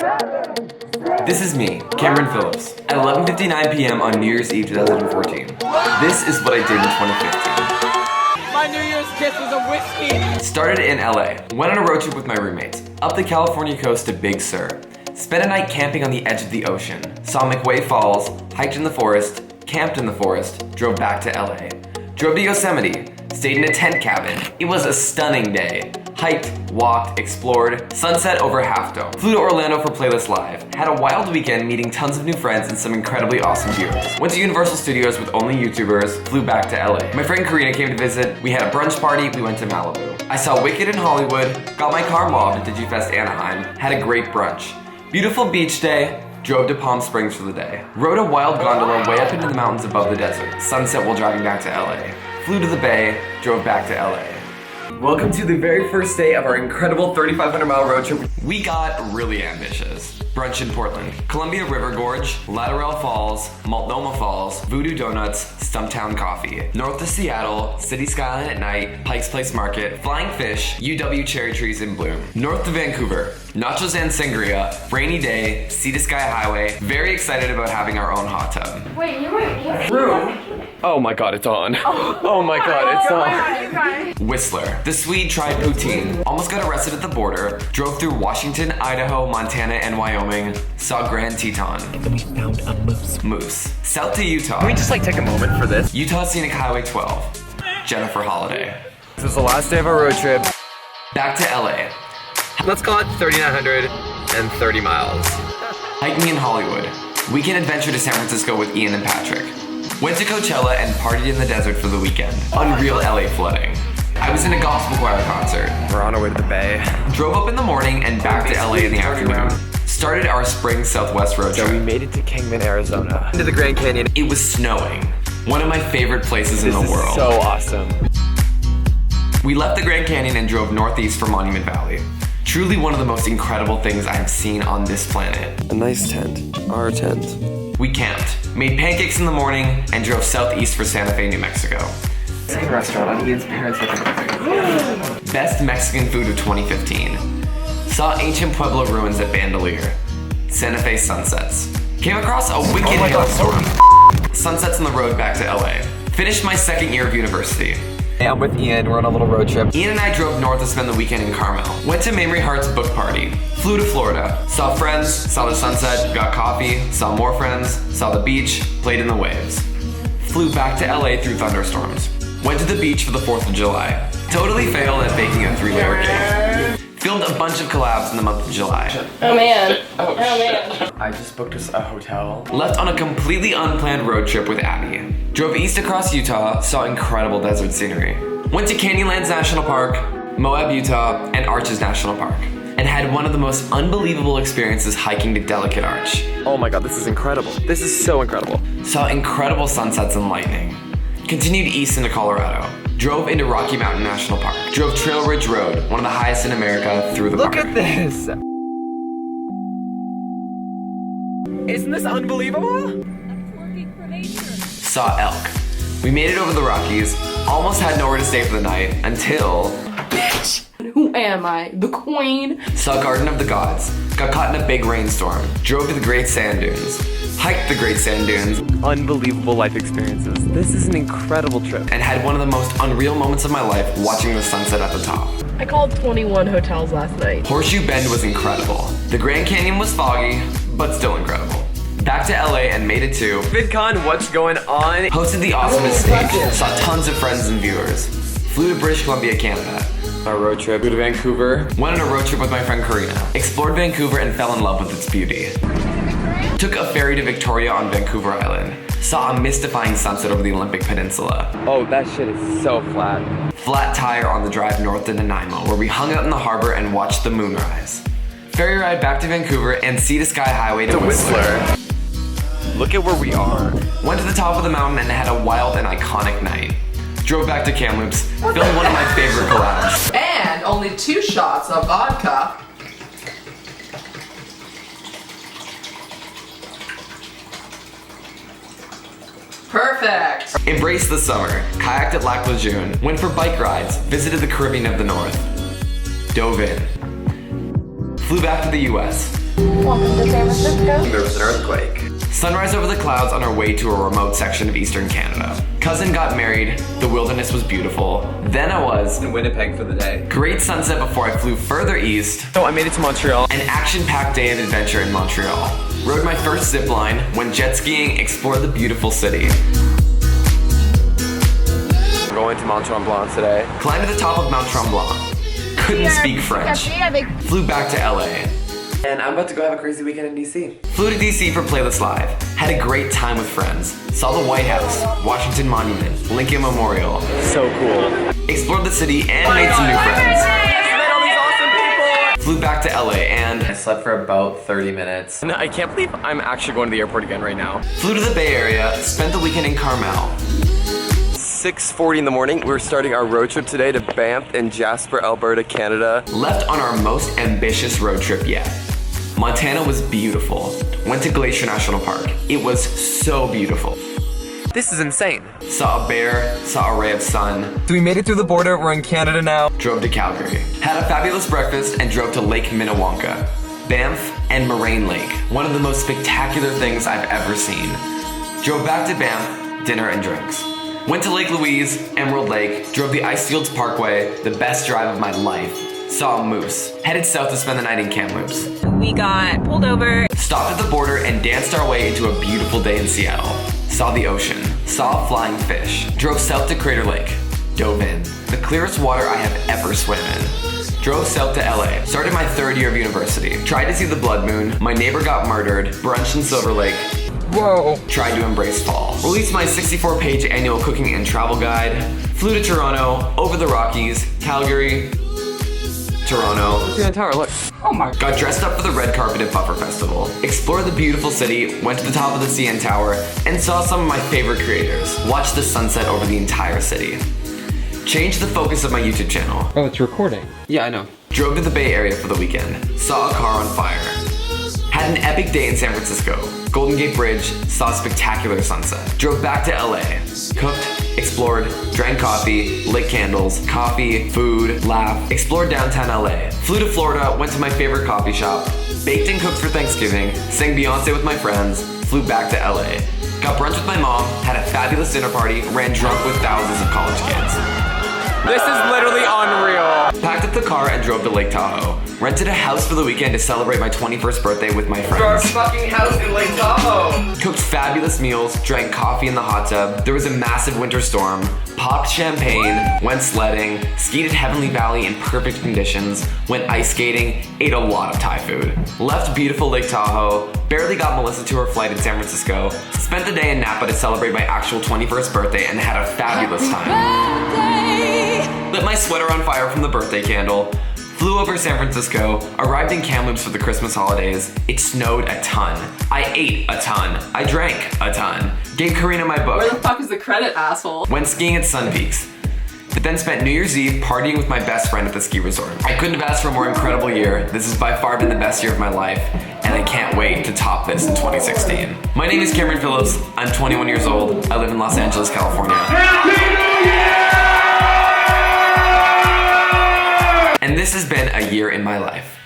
This is me, Cameron Phillips, at 11:59 p.m. on New Year's Eve 2014. This is what I did in 2015. My New Year's kiss was a whiskey. Started in LA, went on a road trip with my roommates, up the California coast to Big Sur. Spent a night camping on the edge of the ocean, saw McWay Falls, hiked in the forest, camped in the forest, drove back to LA. Drove to Yosemite, stayed in a tent cabin. It was a stunning day. Hiked, walked, explored, sunset over Half Dome. Flew to Orlando for Playlist Live. Had a wild weekend meeting tons of new friends and some incredibly awesome viewers. Went to Universal Studios with only YouTubers, flew back to LA. My friend Karina came to visit, we had a brunch party, we went to Malibu. I saw Wicked in Hollywood, got my car mobbed at DigiFest Anaheim, had a great brunch. Beautiful beach day, drove to Palm Springs for the day. Rode a wild gondola way up into the mountains above the desert. Sunset while driving back to LA. Flew to the Bay, drove back to LA. Welcome to the very first day of our incredible 3,500-mile road trip. We got really ambitious. Brunch in Portland, Columbia River Gorge, Lateral Falls, Multnomah Falls, Voodoo Donuts, Stumptown Coffee, north to Seattle, City Skyline at night, Pike's Place Market, Flying Fish, UW Cherry Trees in Bloom, north to Vancouver, Nachos and Sangria, rainy day, Sea to Sky Highway, very excited about having our own hot tub. Wait, you were Room. Oh my god, it's on. Oh my god, it's on. Whistler. The Swede tried poutine. Almost got arrested at the border. Drove through Washington, Idaho, Montana, and Wyoming. Saw Grand Teton. We found a moose. South to Utah. Can we just take a moment for this? Utah Scenic Highway 12. Jennifer Holiday. This is the last day of our road trip. Back to LA. Let's call it 3,930 miles. Hiking in Hollywood. Weekend adventure to San Francisco with Ian and Patrick. Went to Coachella and partied in the desert for the weekend. Unreal LA flooding. I was in a gospel choir concert. We're on our way to the Bay. Drove up in the morning and back to LA in the afternoon. Started our spring Southwest road trip. So we made it to Kingman, Arizona. Into the Grand Canyon. It was snowing. One of my favorite places in the world. This is so awesome. We left the Grand Canyon and drove northeast for Monument Valley. Truly one of the most incredible things I have seen on this planet. A nice tent. Our tent. We camped, made pancakes in the morning, and drove southeast for Santa Fe, New Mexico. Same restaurant on Ian's parents' Best Mexican food of 2015. Saw ancient Pueblo ruins at Bandelier. Santa Fe sunsets. Came across a wicked hailstorm. Sunsets on the road back to LA. Finished my second year of university. Hey, I'm with Ian. We're on a little road trip. Ian and I drove north to spend the weekend in Carmel. Went to Mamrie Hart's book party. Flew to Florida. Saw friends, saw the sunset, got coffee, saw more friends, saw the beach, played in the waves. Flew back to LA through thunderstorms. Went to the beach for the 4th of July. Totally failed at baking a 3-layer cake. Filmed a bunch of collabs in the month of July. Oh man. Oh man. I just booked us a hotel. Left on a completely unplanned road trip with Abby. Drove east across Utah, saw incredible desert scenery. Went to Canyonlands National Park, Moab, Utah, and Arches National Park. And had one of the most unbelievable experiences hiking to Delicate Arch. Oh my god, this is incredible. This is so incredible. Saw incredible sunsets and lightning. Continued east into Colorado. Drove into Rocky Mountain National Park. Drove Trail Ridge Road, one of the highest in America, through the park. Look at this! Isn't this unbelievable? Saw elk. We made it over the Rockies, almost had nowhere to stay for the night, until... Bitch! Who am I? The queen? Saw Garden of the Gods. Got caught in a big rainstorm. Drove to the Great Sand Dunes. Hiked the Great Sand Dunes. Unbelievable life experiences. This is an incredible trip. And had one of the most unreal moments of my life watching the sunset at the top. I called 21 hotels last night. Horseshoe Bend was incredible. The Grand Canyon was foggy, but still incredible. Back to LA and made it to VidCon, what's going on? Hosted the awesomest stage. Saw tons of friends and viewers. Flew to British Columbia, Canada. Our road trip to Vancouver. Went on a road trip with my friend Karina. Explored Vancouver and fell in love with its beauty. Took a ferry to Victoria on Vancouver Island. Saw a mystifying sunset over the Olympic Peninsula. Oh, that shit is so flat. Flat tire on the drive north to Nanaimo, where we hung out in the harbor and watched the moonrise. Ferry ride back to Vancouver and Sea to Sky Highway to Whistler. Look at where we are. Went to the top of the mountain and had a wild and iconic night. Drove back to Kamloops, filmed one of my favorite collabs. And only 2 shots of vodka. Perfect. Embraced the summer, kayaked at Lac Lejeune, went for bike rides, visited the Caribbean of the North. Dove in. Flew back to the US. Welcome to San Francisco. There was an earthquake. Sunrise over the clouds on our way to a remote section of eastern Canada. Cousin got married, the wilderness was beautiful. Then I was in Winnipeg for the day. Great sunset before I flew further east. So I made it to Montreal. An action-packed day of adventure in Montreal. Rode my first zip line, went jet skiing, explored the beautiful city. I'm going to Mont Tremblant today. Climbed to the top of Mount Tremblant. Couldn't speak French. Flew back to LA. And I'm about to go have a crazy weekend in DC. Flew to DC for Playlist Live. Had a great time with friends. Saw the White House, Washington Monument, Lincoln Memorial. So cool. Explored the city and made some new friends. Met all these awesome people. Flew back to LA and I slept for about 30 minutes. And I can't believe I'm actually going to the airport again right now. Flew to the Bay Area, spent the weekend in Carmel. 6:40 in the morning. We're starting our road trip today to Banff and Jasper, Alberta, Canada. Left on our most ambitious road trip yet. Montana was beautiful. Went to Glacier National Park. It was so beautiful. This is insane. Saw a bear, saw a ray of sun. So we made it through the border. We're in Canada now. Drove to Calgary. Had a fabulous breakfast and drove to Lake Minnewanka. Banff and Moraine Lake. One of the most spectacular things I've ever seen. Drove back to Banff, dinner and drinks. Went to Lake Louise, Emerald Lake, drove the Icefields Parkway, the best drive of my life. Saw a moose. Headed south to spend the night in Kamloops. We got pulled over. Stopped at the border and danced our way into a beautiful day in Seattle. Saw the ocean. Saw a flying fish. Drove south to Crater Lake. Dove in. The clearest water I have ever swam in. Drove south to LA. Started my third year of university. Tried to see the blood moon. My neighbor got murdered. Brunched in Silver Lake. Whoa. Tried to embrace fall. Released my 64-page annual cooking and travel guide. Flew to Toronto, over the Rockies, Calgary, Toronto. The tower, look. Oh my. Got dressed up for the red carpet at Puffer Festival. Explored the beautiful city, went to the top of the CN Tower, and saw some of my favorite creators. Watched the sunset over the entire city. Changed the focus of my YouTube channel. Oh, it's recording. Yeah, I know. Drove to the Bay Area for the weekend. Saw a car on fire. Had an epic day in San Francisco. Golden Gate Bridge, saw a spectacular sunset. Drove back to LA. Cooked, explored, drank coffee, lit candles, coffee, food, laughed, explored downtown LA. Flew to Florida, went to my favorite coffee shop, baked and cooked for Thanksgiving, sang Beyonce with my friends, flew back to LA. Got brunch with my mom, had a fabulous dinner party, ran drunk with thousands of college kids. This is literally unreal. Packed up the car and drove to Lake Tahoe. Rented a house for the weekend to celebrate my 21st birthday with my friends. Our fucking house in Lake Tahoe. Cooked fabulous meals, drank coffee in the hot tub. There was a massive winter storm. Popped champagne, went sledding, skied at Heavenly Valley in perfect conditions, went ice skating, ate a lot of Thai food. Left beautiful Lake Tahoe, barely got Melissa to her flight in San Francisco, spent the day in Napa to celebrate my actual 21st birthday and had a fabulous time. Lit my sweater on fire from the birthday candle, flew over San Francisco, arrived in Kamloops for the Christmas holidays. It snowed a ton. I ate a ton. I drank a ton. Gave Karina my book. Where the fuck is the credit, asshole? Went skiing at Sun Peaks. But then spent New Year's Eve partying with my best friend at the ski resort. I couldn't have asked for a more incredible year. This has by far been the best year of my life, and I can't wait to top this in 2016. My name is Cameron Phillips. I'm 21 years old. I live in Los Angeles, California. And this has been a year in my life.